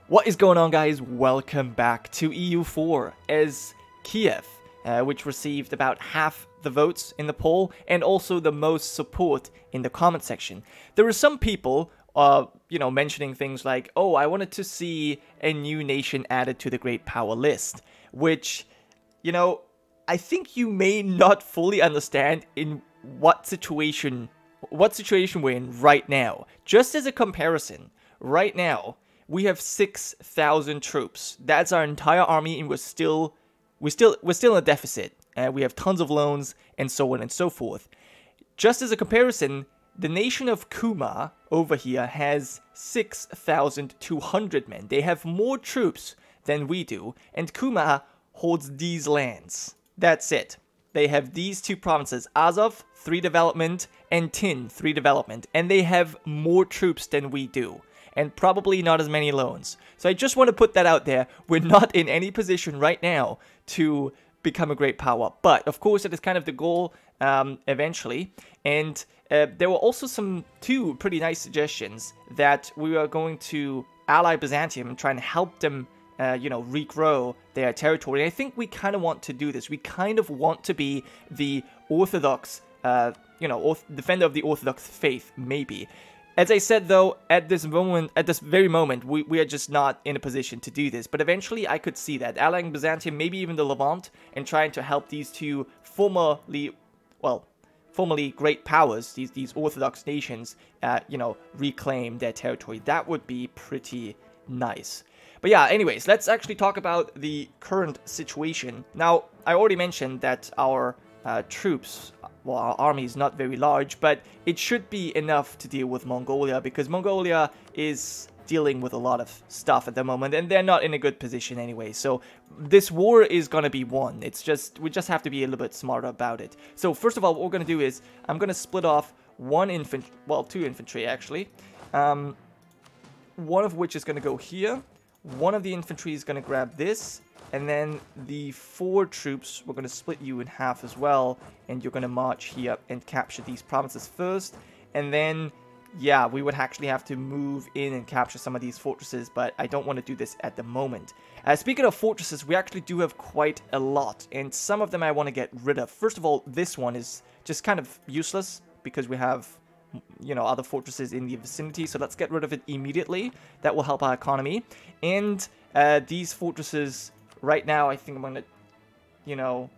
What is going on, guys? Welcome back to EU4 as Kiev, which received about half the votes in the poll and also the most support in the comment section. There were some people, mentioning things like, oh, I wanted to see a new nation added to the Great Power list, which, I think you may not fully understand in what situation we're in right now. Just as a comparison, right now, we have 6,000 troops. That's our entire army, and we're still in a deficit. We have tons of loans, and so on and so forth. Just as a comparison, the nation of Kuma over here has 6,200 men. They have more troops than we do, and Kuma holds these lands. That's it. They have these two provinces, Azov, 3 development, and Tin, 3 development, and they have more troops than we do. And probably not as many loans. So I just want to put that out there. We're not in any position right now to become a great power. But, of course, it is kind of the goal eventually. And there were also two pretty nice suggestions that we are going to ally Byzantium and try and help them, regrow their territory. And I think we kind of want to do this. We kind of want to be the Orthodox, defender of the Orthodox faith, maybe. As I said, though, at this very moment, we are just not in a position to do this. But eventually, I could see that. Allying Byzantium, maybe even the Levant, and trying to help these two formerly great powers, these Orthodox nations, reclaim their territory. That would be pretty nice. But yeah, anyways, let's actually talk about the current situation. Now, I already mentioned that our troops, well, our army is not very large, but it should be enough to deal with Mongolia, because Mongolia is dealing with a lot of stuff at the moment, and they're not in a good position anyway. So this war is gonna be won. We just have to be a little bit smarter about it. So first of all, what we're gonna do is I'm gonna split off two infantry actually. One of which is gonna go here. One of the infantry is gonna grab this. And then the 4 troops, we're going to split you in half as well. And you're going to march here and capture these provinces first. And then, yeah, we would actually have to move in and capture some of these fortresses. But I don't want to do this at the moment. Speaking of fortresses, we actually do have quite a lot. And some of them I want to get rid of. First of all, this one is just kind of useless because we have, other fortresses in the vicinity. So let's get rid of it immediately. That will help our economy. And these fortresses... Right now, I think I'm going to,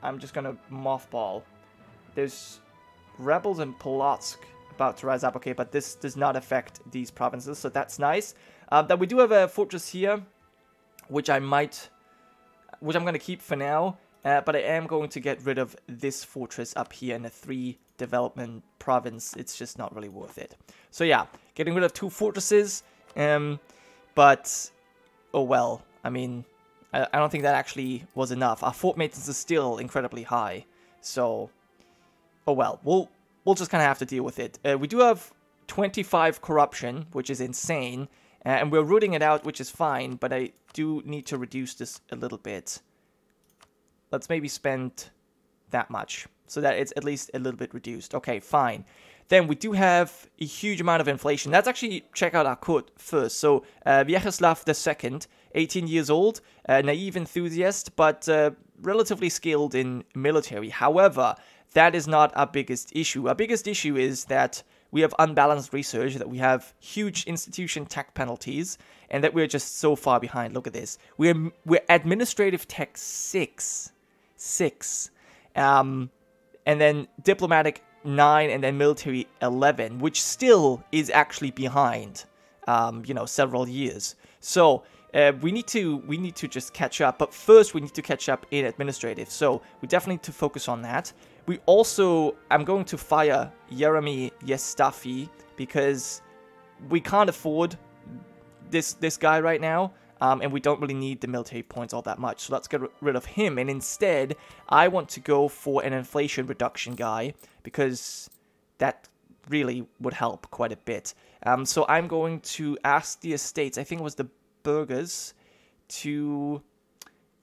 I'm just going to mothball. There's rebels in Polotsk about to rise up, okay, but this does not affect these provinces, so that's nice. Then we do have a fortress here, which I'm going to keep for now, but I am going to get rid of this fortress up here in a 3 development province. It's just not really worth it. So yeah, getting rid of 2 fortresses, but, oh well. I mean, I don't think that actually was enough. Our fort maintenance is still incredibly high. So, oh well. We'll just kind of have to deal with it. We do have 25 corruption, which is insane. And we're rooting it out, which is fine. But I do need to reduce this a little bit. Let's maybe spend that much, so that it's at least a little bit reduced. Okay, fine. Then we do have a huge amount of inflation. Let's actually check out our court first. So, Vyacheslav II, 18 years old, naive enthusiast, but relatively skilled in military. However, that is not our biggest issue. Our biggest issue is that we have unbalanced research, that we have huge institution tech penalties, and that we're just so far behind. Look at this. We're administrative tech 6. And then diplomatic 9, and then military 11, which still is actually behind, several years. So we need to just catch up. But first, we need to catch up in administrative. So we definitely need to focus on that. We also, I'm going to fire Yeremy Yestafi because we can't afford this guy right now. And we don't really need the military points all that much. So let's get rid of him. And instead, I want to go for an inflation reduction guy, because that really would help quite a bit. So I'm going to ask the estates, I think it was the burghers, to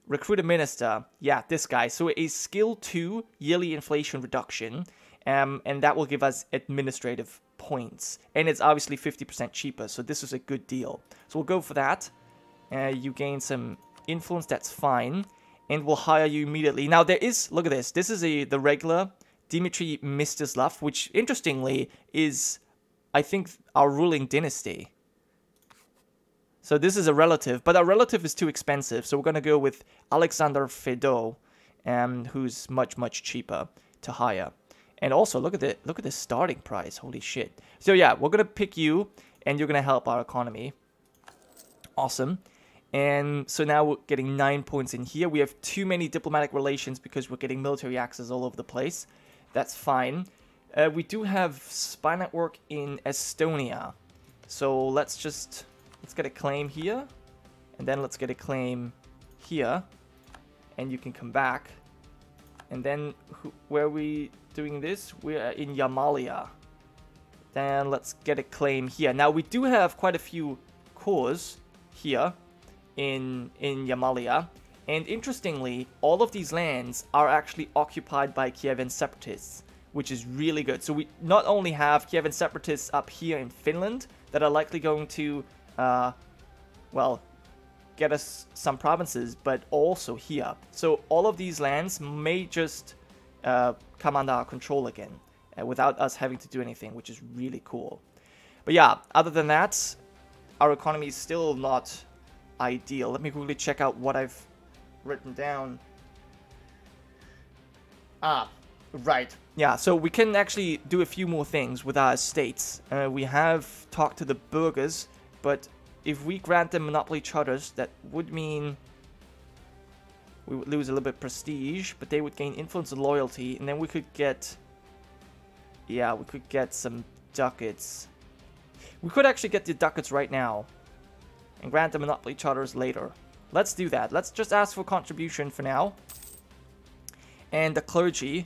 recruit a minister. Yeah, this guy. So a skill 2 yearly inflation reduction. And that will give us administrative points. And it's obviously 50% cheaper, so this is a good deal. So we'll go for that. You gain some influence, that's fine. And we'll hire you immediately. Now there is, look at this. This is the regular Dmitry Mstislav, which interestingly is, I think, our ruling dynasty. So this is a relative, but our relative is too expensive. So we're going to go with Alexander Fedot, who's much, much cheaper to hire. And also, look at the starting price. Holy shit. So yeah, we're going to pick you, and you're going to help our economy. Awesome. And so now we're getting 9 points in here. We have too many diplomatic relations because we're getting military access all over the place. That's fine. We do have spy network in Estonia. So let's get a claim here. And then let's get a claim here. And you can come back. And then, where are we doing this? We're in Yamalia. Then let's get a claim here. Now, we do have quite a few cores here in Yamalia. And interestingly, all of these lands are actually occupied by Kievan separatists, which is really good. So we not only have Kievan separatists up here in Finland that are likely going to, well, get us some provinces, but also here. So all of these lands may just come under our control again without us having to do anything, which is really cool. But yeah, other than that, our economy is still not ideal. Let me quickly check out what I've written down. Right. Yeah, so we can actually do a few more things with our estates. We have talked to the burghers, but if we grant them monopoly charters, that would mean we would lose a little bit of prestige, but they would gain influence and loyalty, and then we could get... Yeah, we could get some ducats. We could actually get the ducats right now and grant them monopoly charters later. Let's do that. Let's just ask for contribution for now. And the clergy,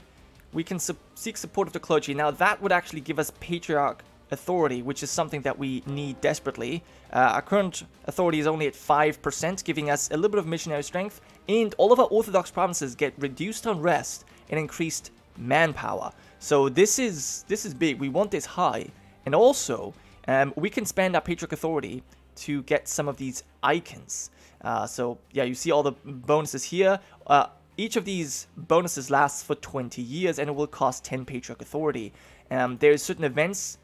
we can seek support of the clergy. Now that would actually give us patriarch authority, which is something that we need desperately. Our current authority is only at 5%, giving us a little bit of missionary strength, and all of our Orthodox provinces get reduced unrest and increased manpower. So this is big. We want this high. And also, we can spend our patriarch authority to get some of these icons. So yeah, you see all the bonuses here. Each of these bonuses lasts for 20 years and it will cost 10 patriarch authority. There's certain events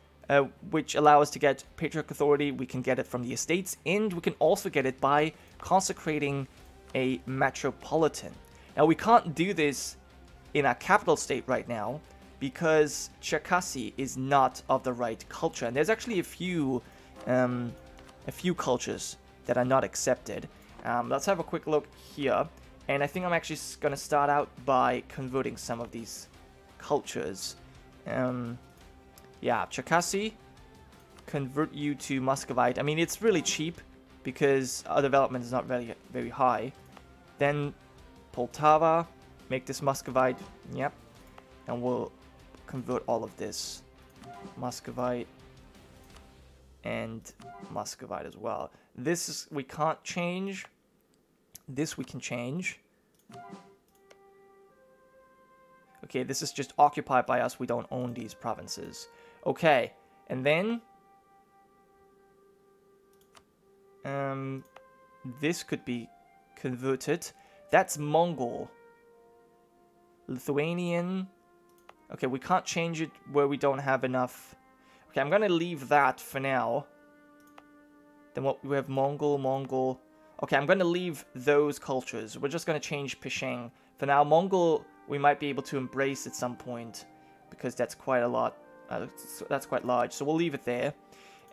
which allow us to get patriarch authority. We can get it from the estates, and we can also get it by consecrating a metropolitan. Now we can't do this in our capital state right now because Cherkasy is not of the right culture, and there's actually a few cultures that are not accepted. Let's have a quick look here, and I think I'm actually going to start out by converting some of these cultures. Yeah, Cherkasy, convert you to Muscovite. I mean, it's really cheap because our development is not very, very high. Then Poltava, make this Muscovite. Yep. And we'll convert all of this. Muscovite and Muscovite as well. This we can't change. This we can change. Okay, this is just occupied by us. We don't own these provinces. Okay, and then this could be converted. That's Mongol. Lithuanian. Okay, we can't change it where we don't have enough. Okay, I'm gonna leave that for now. Then what we have Mongol. Okay, I'm gonna leave those cultures. We're just gonna change Pisheng. For now, Mongol we might be able to embrace at some point because that's quite a lot. That's quite large, so we'll leave it there.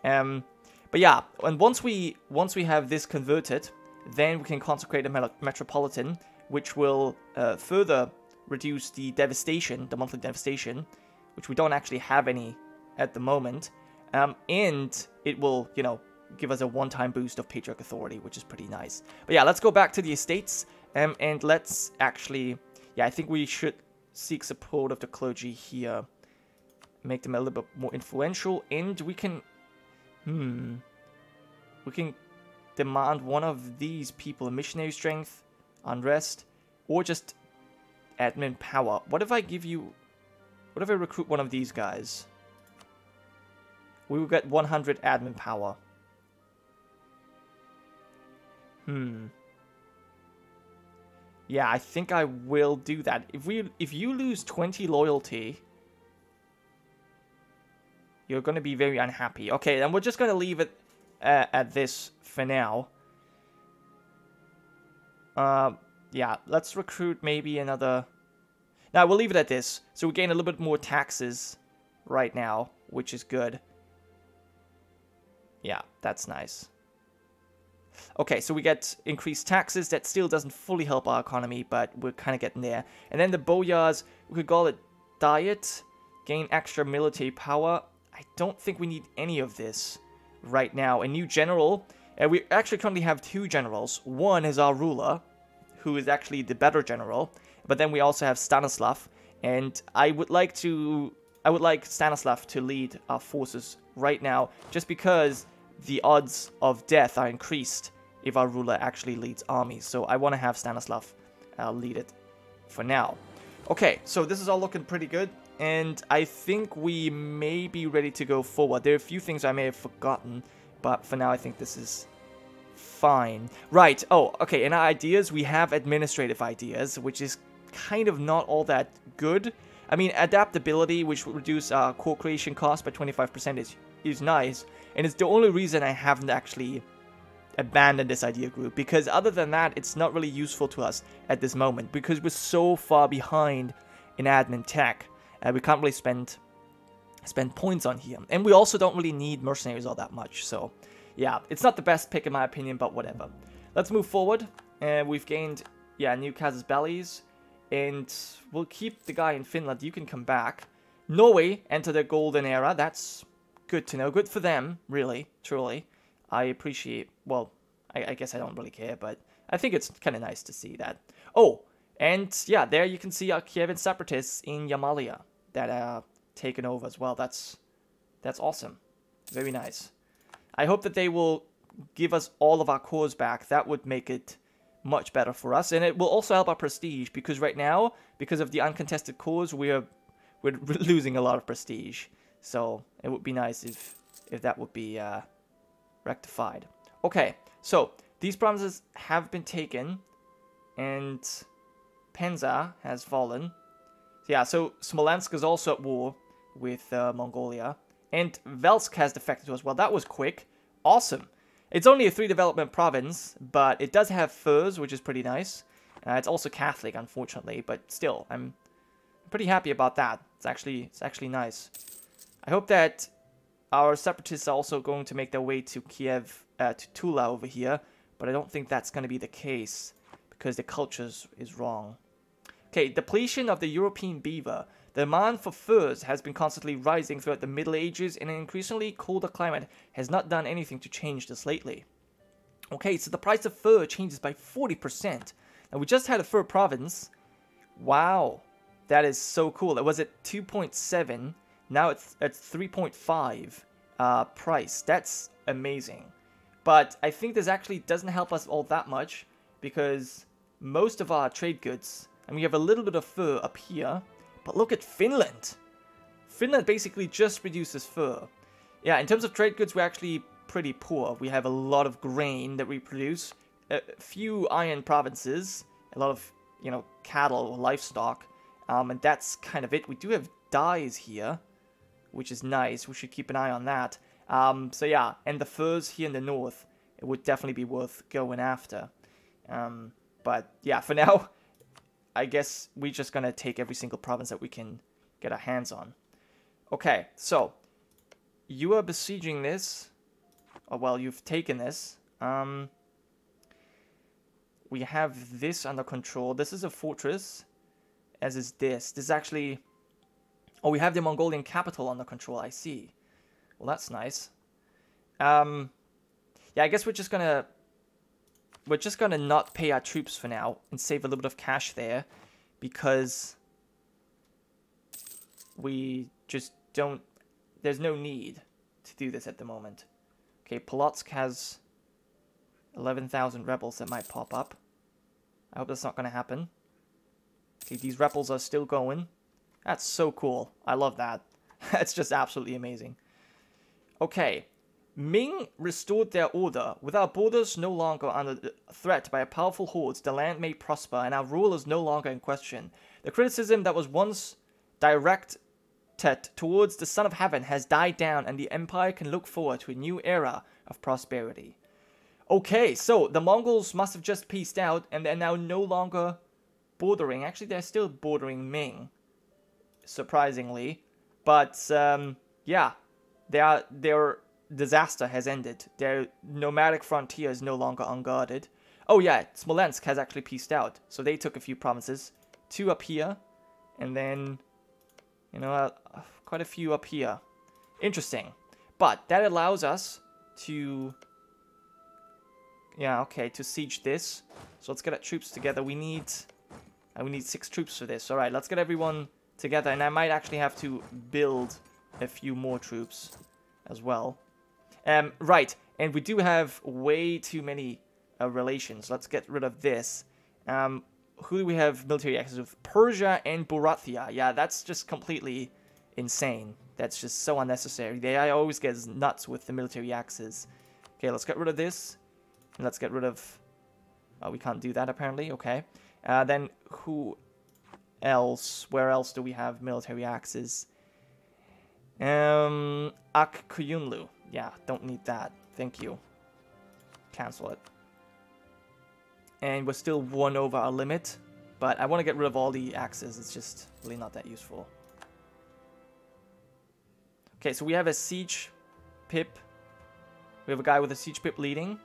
But yeah, and once we have this converted, then we can consecrate a metropolitan, which will further reduce the devastation, the monthly devastation, which we don't actually have any at the moment. And it will, you know, give us a one-time boost of patriarch authority, which is pretty nice. But yeah, let's go back to the estates, and let's actually, yeah, I think we should seek support of the clergy here. Make them a little bit more influential, and we can, we can demand one of these people, missionary strength, unrest, or just admin power. What if I give you, what if I recruit one of these guys? we will get 100 admin power. Yeah, I think I will do that. If you lose 20 loyalty, you're going to be very unhappy. Okay, then we're just going to leave it at this for now. Yeah, let's recruit maybe another... Now, we'll leave it at this. So we gain a little bit more taxes right now, which is good. Yeah, that's nice. Okay, so we get increased taxes. That still doesn't fully help our economy, but we're kind of getting there. And then the boyars, we could call it diet. Gain extra military power. I don't think we need any of this right now. A new general. We actually currently have 2 generals. One is our ruler, who is actually the better general. But then we also have Stanislav. And I would like Stanislav to lead our forces right now, just because the odds of death are increased if our ruler actually leads armies. So I want to have Stanislav lead it for now. Okay, so this is all looking pretty good. And I think we may be ready to go forward. There are a few things I may have forgotten, but for now I think this is fine. Right, oh, okay, in our ideas, we have administrative ideas, which is kind of not all that good. I mean, adaptability, which will reduce our core creation cost by 25% is nice, and it's the only reason I haven't actually abandoned this idea group, because other than that, it's not really useful to us at this moment, because we're so far behind in admin tech. We can't really spend points on here. And we also don't really need mercenaries all that much. So, yeah, it's not the best pick in my opinion, but whatever. Let's move forward. We've gained, yeah, new casus bellis. And we'll keep the guy in Finland. You can come back. Norway enter the golden era. That's good to know. Good for them, really, truly. I appreciate, well, I guess I don't really care, but I think it's kind of nice to see that. Oh, and yeah, there you can see our Kievan separatists in Yamalia that are taken over as well. That's awesome. Very nice. I hope that they will give us all of our cores back. That would make it much better for us, and it will also help our prestige, because right now, because of the uncontested cores, we're losing a lot of prestige. So it would be nice if that would be rectified. Okay, so these provinces have been taken, and Penza has fallen. Yeah, so Smolensk is also at war with Mongolia. And Velsk has defected to us. Well, that was quick. Awesome. It's only a 3 development province, but it does have furs, which is pretty nice. It's also Catholic, unfortunately, but still, I'm pretty happy about that. It's actually nice. I hope that our separatists are also going to make their way to Kiev, to Tula over here, but I don't think that's going to be the case, because the culture is wrong. Okay, depletion of the European beaver. The demand for furs has been constantly rising throughout the Middle Ages, and an increasingly colder climate has not done anything to change this lately. Okay, so the price of fur changes by 40%. Now, we just had a fur province. Wow, that is so cool. It was at 2.7, now it's at 3.5 price. That's amazing. But I think this actually doesn't help us all that much, because most of our trade goods, and we have a little bit of fur up here, but look at Finland. Finland basically just reduces fur. Yeah, in terms of trade goods, we're actually pretty poor. We have a lot of grain that we produce, a few iron provinces, a lot of, you know, cattle or livestock, and that's kind of it. We do have dyes here, which is nice. We should keep an eye on that. So yeah, and the furs here in the north, it would definitely be worth going after. But yeah, for now, I guess we're just gonna take every single province that we can get our hands on. Okay, so you are besieging this. Oh, well, you've taken this. We have this under control. This is a fortress, as is this. This is actually... Oh, we have the Mongolian capital under control, I see. Well, that's nice. Yeah, I guess we're just gonna not pay our troops for now and save a little bit of cash there, because we just don't... There's no need to do this at the moment. Okay, Polotsk has 11,000 rebels that might pop up. I hope that's not going to happen. Okay, these rebels are still going. That's so cool. I love that. That's just absolutely amazing. Okay. Ming restored their order. With our borders no longer under threat by a powerful hordes, the land may prosper, and our rule is no longer in question. The criticism that was once directed towards the Son of Heaven has died down, and the Empire can look forward to a new era of prosperity. Okay, so the Mongols must have just peaced out, and they're now no longer bordering. Actually, they're still bordering Ming, surprisingly. But, yeah, their disaster has ended. Their nomadic frontier is no longer unguarded. Oh yeah, Smolensk has actually peaced out. So they took a few provinces. 2 up here. And then, you know, quite a few up here. Interesting. But that allows us to... Yeah, okay, to siege this. So let's get our troops together. We need 6 troops for this. Alright, let's get everyone together. And I might actually have to build a few more troops as well. Right, and we do have way too many relations. Let's get rid of this. Who do we have military access with? Persia and Burathia. Yeah, that's just completely insane. That's just so unnecessary. I always get nuts with the military axes. Okay, let's get rid of this. And let's get rid of... Oh, we can't do that apparently. Okay. Then who else? Where else do we have military axes? Akkuyunlu. Yeah, don't need that. Thank you. Cancel it. And we're still 1 over our limit. But I want to get rid of all the axes. It's just really not that useful. Okay, so we have a siege pip. We have a guy with a siege pip leading.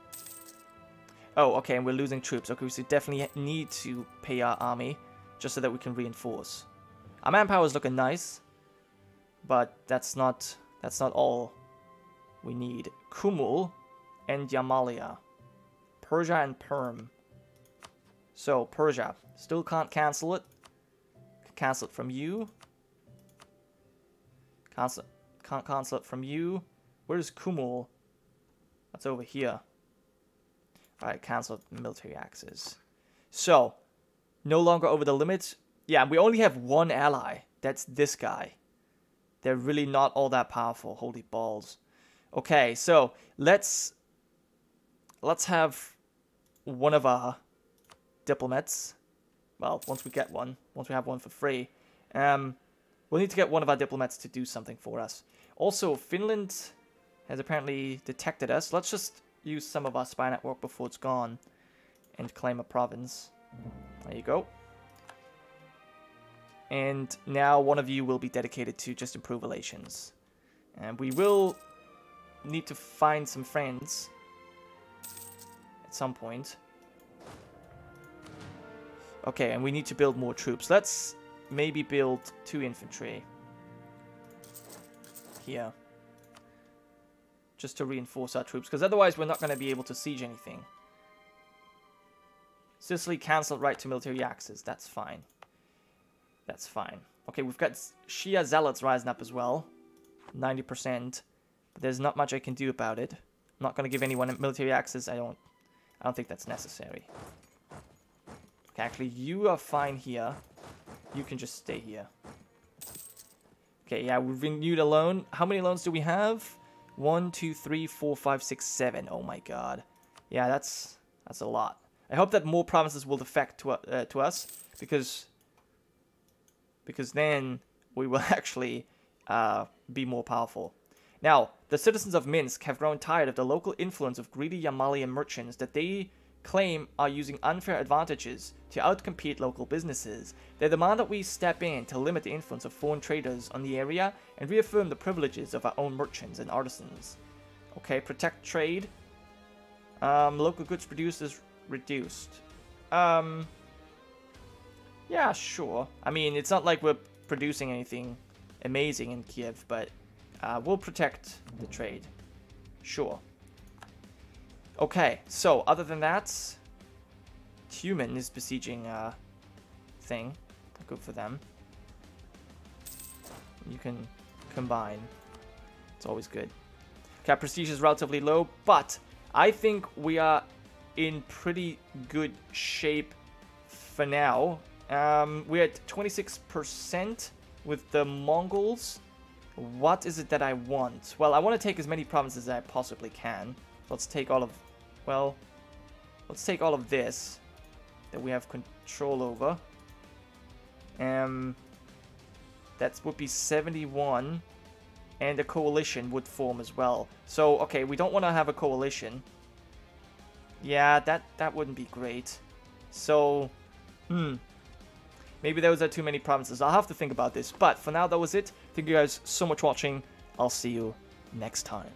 Oh, okay, and we're losing troops. Okay, so we definitely need to pay our army just so that we can reinforce. Our manpower is looking nice, but that's not all we need. Kumul and Yamalia. Persia and Perm. So, Persia. Still can't cancel it. Cancel it from you. Can't cancel it from you. Where's Kumul? That's over here. Alright, cancel military axes. So, no longer over the limit. Yeah, we only have 1 ally. That's this guy. They're really not all that powerful. Holy balls. Okay, so let's have one of our diplomats. Well, once we get one. Once we have one for free. We'll need to get one of our diplomats to do something for us. Also, Finland has apparently detected us. Let's just use some of our spy network before it's gone and claim a province. There you go. And now one of you will be dedicated to just improve relations. And we will need to find some friends at some point. Okay, and we need to build more troops. Let's maybe build 2 infantry here. Just to reinforce our troops, because otherwise we're not going to be able to siege anything. Sicily cancelled right to military axes. That's fine. That's fine. Okay, we've got Shia Zealots rising up as well. 90%. But there's not much I can do about it. I'm not going to give anyone military access. I don't think that's necessary. Okay, actually, you are fine here. You can just stay here. Okay, yeah, we've renewed a loan. How many loans do we have? 1, 2, 3, 4, 5, 6, 7. Oh my god. Yeah, that's a lot. I hope that more provinces will defect to us, because then we will actually be more powerful. Now, the citizens of Minsk have grown tired of the local influence of greedy Yamalian merchants that they claim are using unfair advantages to outcompete local businesses. They demand that we step in to limit the influence of foreign traders on the area and reaffirm the privileges of our own merchants and artisans. Okay, protect trade. Local goods produced is reduced. Yeah, sure. I mean, it's not like we're producing anything amazing in Kiev, but we'll protect the trade. Sure. Okay, so other than that, Tumen is besieging thing. Good for them. You can combine. It's always good. Okay, prestige is relatively low, but I think we are in pretty good shape for now. We're at 26% with the Mongols. What is it that I want? Well, I want to take as many provinces as I possibly can. Let's take all of... Well, let's take all of this that we have control over. That would be 71. And a coalition would form as well. So, okay, we don't want to have a coalition. Yeah, that wouldn't be great. So, maybe those are too many provinces. I'll have to think about this. But for now, that was it. Thank you guys so much for watching. I'll see you next time.